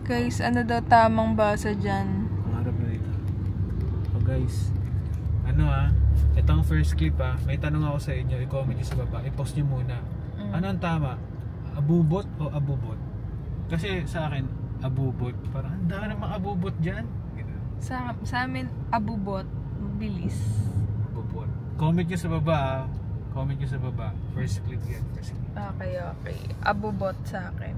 Guys, ano daw tamang basa dyan? Pangarap na dito. Oh guys, ito ang first clip may tanong ako sa inyo, i-comment nyo sa baba, i-post nyo muna. Ano ang tama? Abubot o abubot? Kasi sa akin, abubot. Parang ang dami namang abubot dyan. Sa amin, abubot. Bilis. Abubot. Comment nyo sa baba Comment nyo sa baba. First clip yan. First clip. Okay. Abubot sa akin.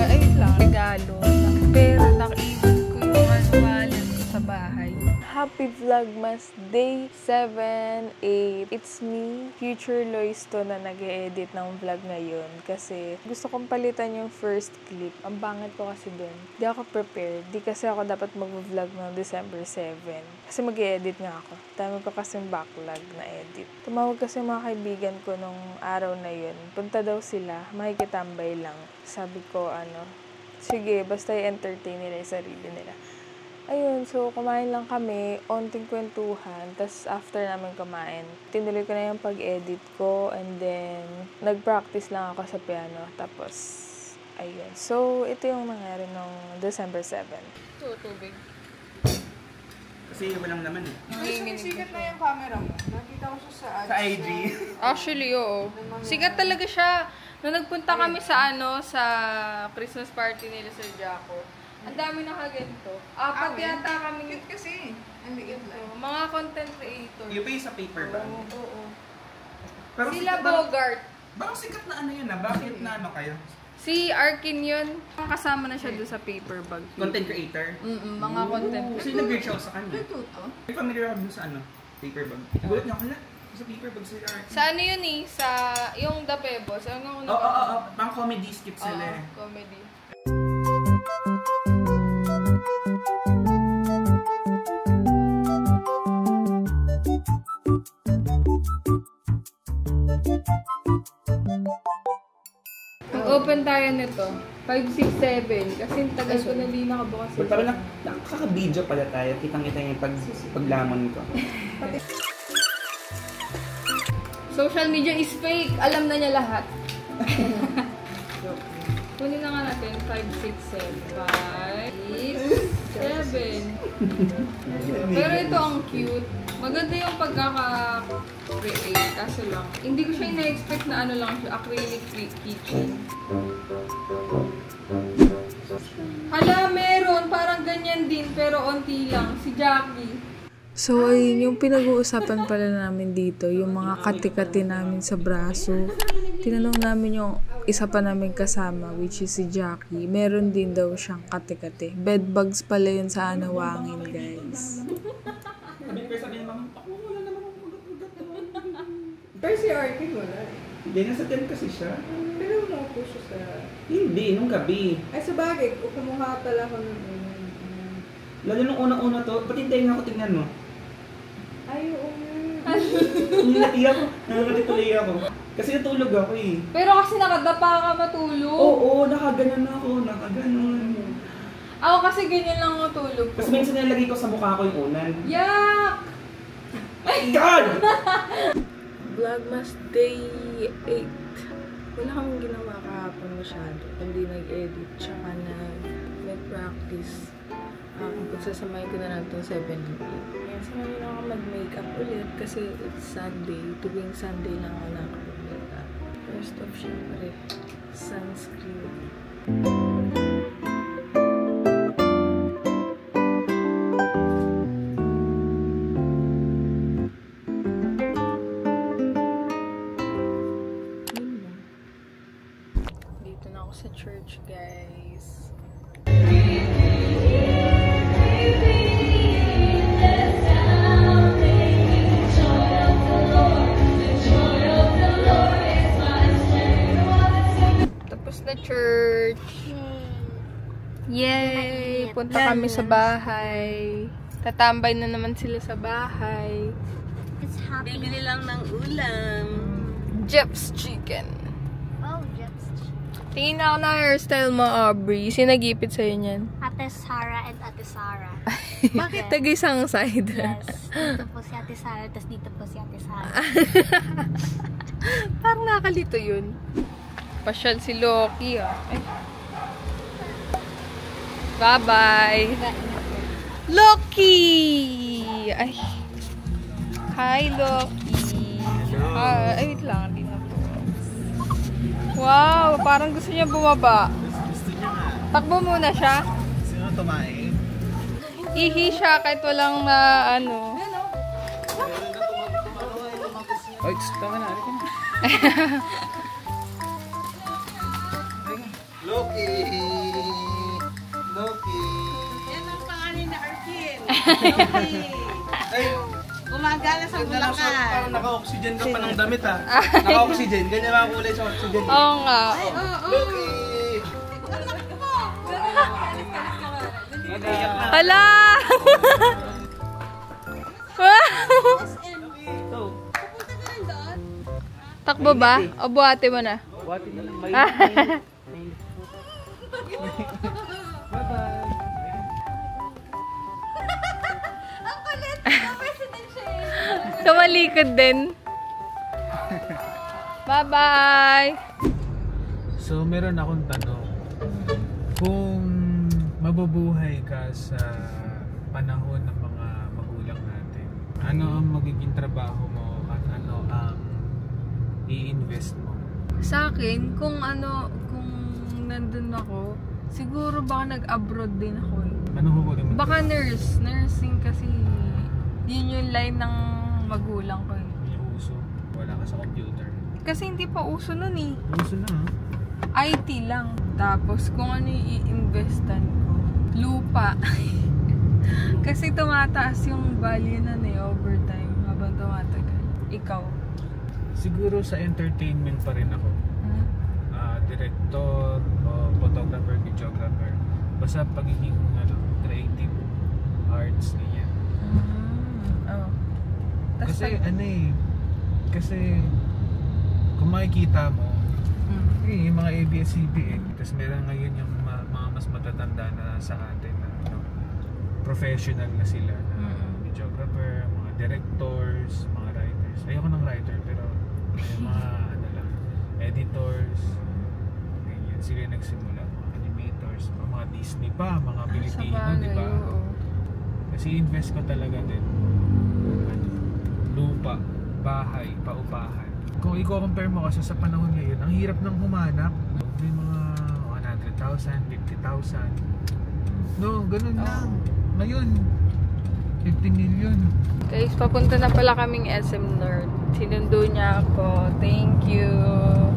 Ayun lang. Regalo. Pero nakiibig ko yung wallet ko sa bahay. Happy Vlogmas Day 7, 8. It's me, Future Lois to na nag-e-edit ng vlog ngayon. Kasi gusto kong palitan yung first clip. Ang bangat ko kasi dun. Di ako prepared. Di kasi ako dapat mag-vlog ng December 7. Kasi mag-e-edit nga ako. Dami ko kasing backlog na edit. Tumawag kasi mga kaibigan ko nung araw na yun. Punta daw sila. Makikitambay lang. Sabi ko, sige, basta i-entertain nila yung sarili nila. Ayun, so kumain lang kami, onting kwentuhan, tas after namin kumain, tinuloy ko na yung pag-edit ko, and then nag-practice lang ako sa piano, tapos ayun. So, ito yung nangyari nung December 7. Tubig. Kasi walang naman Sikat na yung camera mo. Nakita ko siya sa IG. Actually, oo. Sikat talaga siya. Nung nagpunta kami sa sa Christmas party nila sa Jaco, ang dami nakaganto. Apat yata kami. Cute kasi. Ang liit lang. Mga content creator. Yung pa yung sa paper ba? Oo. Pero Sila Bogart. Baka sikat na ano yun Bakit na kayo? Si Arkin yun. Kasama na siya doon sa paper bag. Content creator? Mga content creator. Kasi nag-reach ako sa kanya. May familiar ako dun sa paper bag. Gulat niya ako na. Sa paper bag sila Arkin. Sa ano yun sa yung The Pebbles. Oo. Pang comedy skit sila comedy. Open tayo nito. 5, 6, 7. Kasi tagal ko na hindi nakabukas. Parang nakaka-video pala tayo. Kitang-kita yung paglamon ko. Social media is fake. Alam na niya lahat. Kunin na nga natin. 5, 6, 7. 5, 6, 7. Pero ito ang cute. Maganda yung pagkaka-create. Kaso lang, hindi ko siya ina-expect na lang siya. Acrylic keychain. Hala, meron. Parang ganyan din. Pero onti lang. Si Jackie. So, ayun, yung pinag-uusapan pala namin dito, yung mga kati-kati namin sa braso. Tinanong namin yung isa pa namin kasama, which is si Jackie. Meron din daw siyang kati-kati. Bed bugs pala yun sa Anawangin, guys. Pero si Arkin wala. Hindi, nasa 10 kasi siya. Pero naupo siya sa... Hindi, nung gabi. Ay, sa bagay, kumuha pala ako nun. Lalo nung una-una to, pati tayo nga ako tingnan mo. Ay, oo. Nilati ako, tuloy ako. Kasi natulog ako Pero kasi nakadapa ka matulog. Oo, nakaganon ako, nakaganon. Ako kasi ganyan lang matulog ko. Kasi minsan nilagay ko sa mukha ko yung unan. Yak! My God! Vlogmas Day 8. Wala kaming ginawa kahapon masyado. Hindi nag-edit, tsaka nag-practice. Pagsasamayin ko na lang itong 7 and 8. Ngayon, samayin lang ako mag-makeup ulit kasi it's Sunday. Tuwing Sunday lang ako nakapag-makeup. First off, syempre, sunscreen. Dito na ako sa church, guys. Na church. Yay! Punta kami sa bahay. Tatambay na naman sila sa bahay. Bibili lang ng ulam. Jeff's Chicken. Oh, Jeff's Chicken. Tingin na ako na hairstyle mo, Aubrey. Sinagipit sa'yo niyan. Happy Ate Sara and Ate Sara. Bakit tag-isang side? Yes. Dito po si Ate Sara, tapos dito po si Ate Sara. Parang nakalito yun. Pasyal si Loki, ah. Ay. Bye-bye! Loki! Ay. Hi, Loki! Ay, wait lang. Hindi na po. Wow! Parang gusto niya bumaba. Gusto niya nga. Takbo muna siya. Gusto niya tumain. Ihi siya kahit walang na ano. Ay, tama na. Halika na. Loki! Loki! Yan ang pangalan na Arkin. Loki. Ay! Gumagala sa Bulacan. Parang naka-oxygen ka pa ng damit ha. Naka-oxygen. Ganyan ba ang kulay sa oxygen? Oo nga. Loki! Hala! Takbo ba? O buhati mo na? Buhati na lang. May Kamalikod din. Bye-bye! So, meron akong tanong. Kung mabubuhay ka sa panahon ng mga magulang natin, ano ang magiging trabaho mo at ano ang i-invest mo? Sa akin, kung nandun ako, siguro baka nag-abroad din ako eh. Ano huwagin mo? Baka nursing kasi yun yung line ng magulang ko eh. Yung uso. Wala ka sa computer. Kasi hindi pa uso nun eh. Uso na ha? IT lang. Tapos kung ano yung i-investan ko, lupa. Kasi tumataas yung value nun eh over time habang tumatagal. Ikaw? Siguro sa entertainment pa rin ako. Director o photographer, videographer. Basta pagiging creative arts ganyan. Oh. Tas Kasi kasi kung makikita mo yung mga ABS-CBN, tapos meron ngayon yung mga mas matatanda na sa atin na professional na sila na videographer, mga directors, mga writers. Ayoko ng writer pero yung mga editors, ganyan sila yung nagsimula, mga animators, mga Disney pa, mga Pilipino, di ba? Kasi invest ko talaga din lupa, bahay, paupahan. Kung i-compare mo kasi sa panahon ngayon, ang hirap nang humanap. May mga 100,000, 50,000. No, ganun lang. Ngayon, 50 million. Guys, papunta na pala kaming SM North. Sinundo niya ako. Thank you.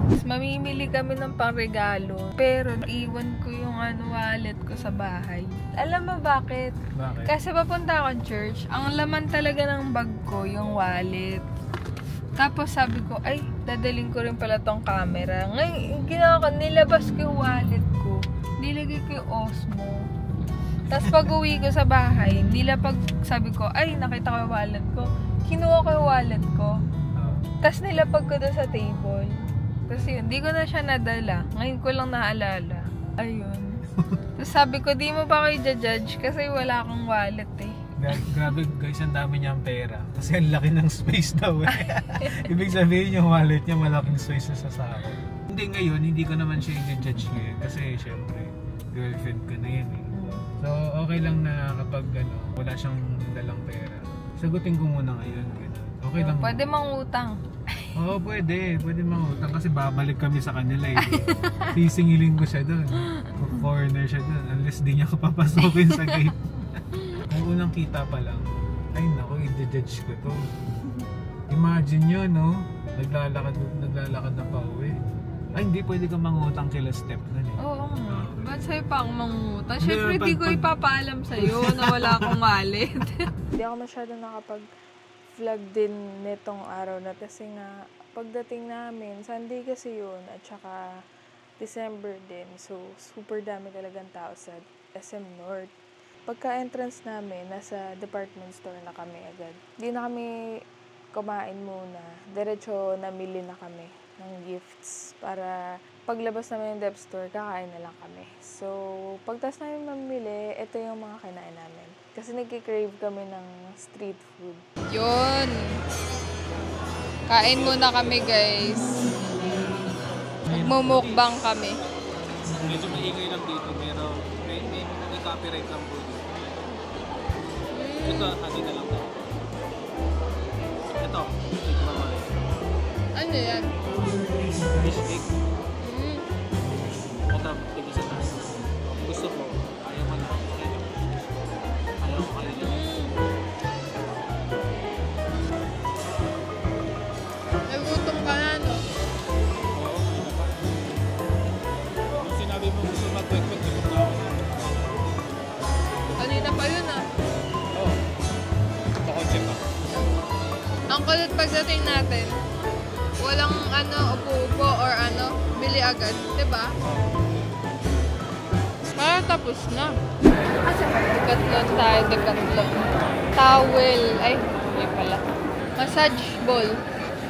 Tapos mamimili kami ng pangregalo. Pero iwan ko yung wallet ko sa bahay. Alam mo bakit? Bakit? Kasi papunta akong church. Ang laman talaga ng bag ko, yung wallet. Tapos sabi ko, ay, dadaling ko rin pala tong camera. Ngayon, ginawa ko, nilabas ko yung wallet ko. Nilagay ko yung Osmo. Tapos pag uwi ko sa bahay, sabi ko, ay, nakita ko yung wallet ko. Kinuha ko yung wallet ko. Tapos nilapag ko doon sa table. Tapos yun, di ko na siya nadala. Ngayon ko lang naalala. Ayun. Tapos sabi ko, di mo ba kayo judge kasi wala akong wallet eh. Grabe guys, ang dami niyang pera. Kasi ang laki ng space daw eh. Ibig sabihin yung wallet niya malaking space na sa sahod. Hindi ngayon, hindi ko naman siya i-judge ngayon. Kasi syempre, girlfriend ko na yan eh. So okay lang na kapag wala siyang dalang pera. Sagutin ko muna ngayon. Okay lang. Pwede mangutang. Oo, pwede. Pwede mangutang kasi babalik kami sa kanila eh. Sisingilin ko siya doon. Corner siya doon. Unless di niya ako papasukin sa gate. Kung unang kita pa lang, ay naku, i-judge ko to. Imagine nyo, no? Naglalakad na pa uwi. Ay, hindi pwede kang mangutang kila step nun eh. Oo nga. Ba't sa'yo pa akong mangutang? Siyempre, di ko ipapaalam sa'yo na wala akong wallet. Hindi ako masyado nakapag-vlog din nitong araw na kasi nga, pagdating namin, Sunday kasi yun, at saka December din. So, super dami talagang tao sa SM North. Pagka-entrance namin, nasa department store na kami agad. Hindi na kami kumain muna. Diretso namili na kami ng gifts para paglabas namin ng Dep Store, kakain na lang kami. So, pagtas namin mamili, ito yung mga kinain namin. Kasi nagki-crave kami ng street food. Yun! Kain muna kami, guys. Magmumukbang kami. Medyo maingay lang dito, pero may copyright lang po dito. Ito, hati na lang to. Ito, cake mama. Ano yan? Fish cake. Ito, tigil sa taas. Kung gusto mo, ayaw mo na. Okay lang. Ayaw ko kayo lang. Nagutom ka na, no? Oo, ano pa. Kung sinabi mo gusto mag-kwek-kwek, gutom na ako. Kanina pa yun, ah. Oo. Pakotse pa. Ang kulit pagdating natin, walang upo-upo or bili agad, diba? Tapos na. Decathlon tayo, Decathlon. Towel, ay, may pala. Massage ball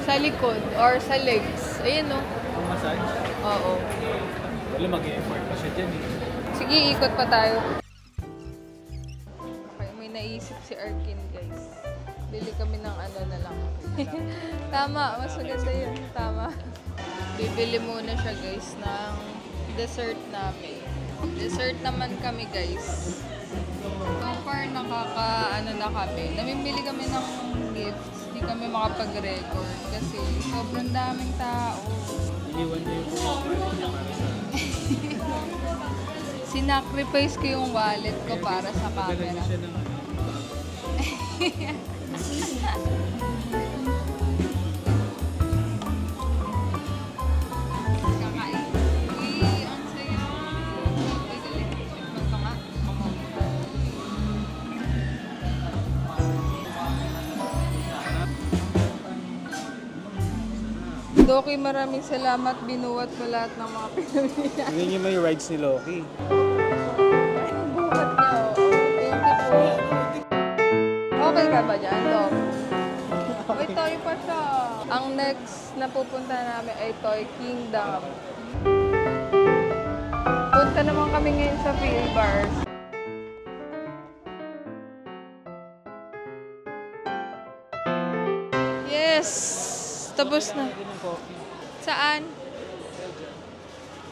sa likod or sa legs. Ayun, no? Ang massage? Oo. Wala, mag-e-effort pa siya dyan eh. Sige, ikot pa tayo. Okay, may naisip si Arkin, guys. Bili kami ng na lang. Tama, mas maganda yun. Tama. Bibili muna siya, guys, ng dessert namin. Dessert naman kami, guys. So far, na kami. Namimili kami ng gifts. Hindi kami makapag-record kasi sobrang daming tao. Iniwan niya yung wallet niya para sa... Sinacrifice ko yung wallet ko para sa Padala camera. niya siya ng Kakain. Uy, ang saya. Uy, galing. Tikman ko nga. Doki, maraming salamat. Binuwat mo lahat ng mga pinamili. Hindi niyo may rides ni Loki. Buhat niya, oh. Thank you po. Okay ka ba dyan, Dok? May toy pa siya. Ang next na pupunta namin ay Toy Kingdom. Punta naman kami ngayon sa Philbars. Yes! Tapos na. Saan?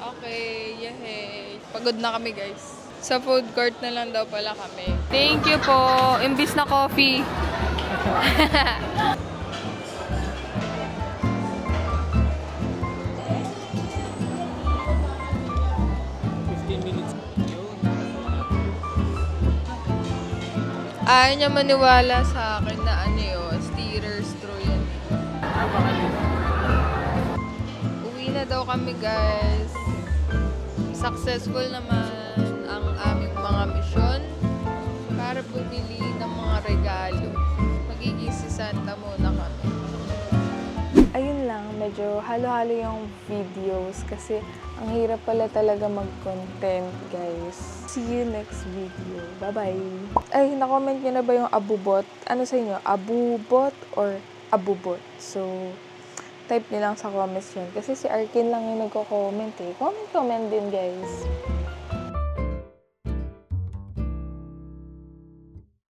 Okay, yehey. Pagod na kami, guys. Sa food court na lang daw pala kami. Thank you po. Imbis na coffee. 15 minutes. Yun. Ayaw niya maniwala sa akin na steerer's through yan. Uwi na daw kami, guys. Successful naman ang aming mga misyon para bumili ng mga regalo. Magiging si Santa muna kami. Ayun lang, medyo halo-halo yung videos kasi ang hirap pala talaga mag-content, guys. See you next video. Bye-bye! Ay, na-comment nyo na ba yung abubot? Ano sa inyo? Abubot or abubot? So, type nyo lang sa comments yun. Kasi si Arkin lang yung nagko-comment eh. Comment din, guys.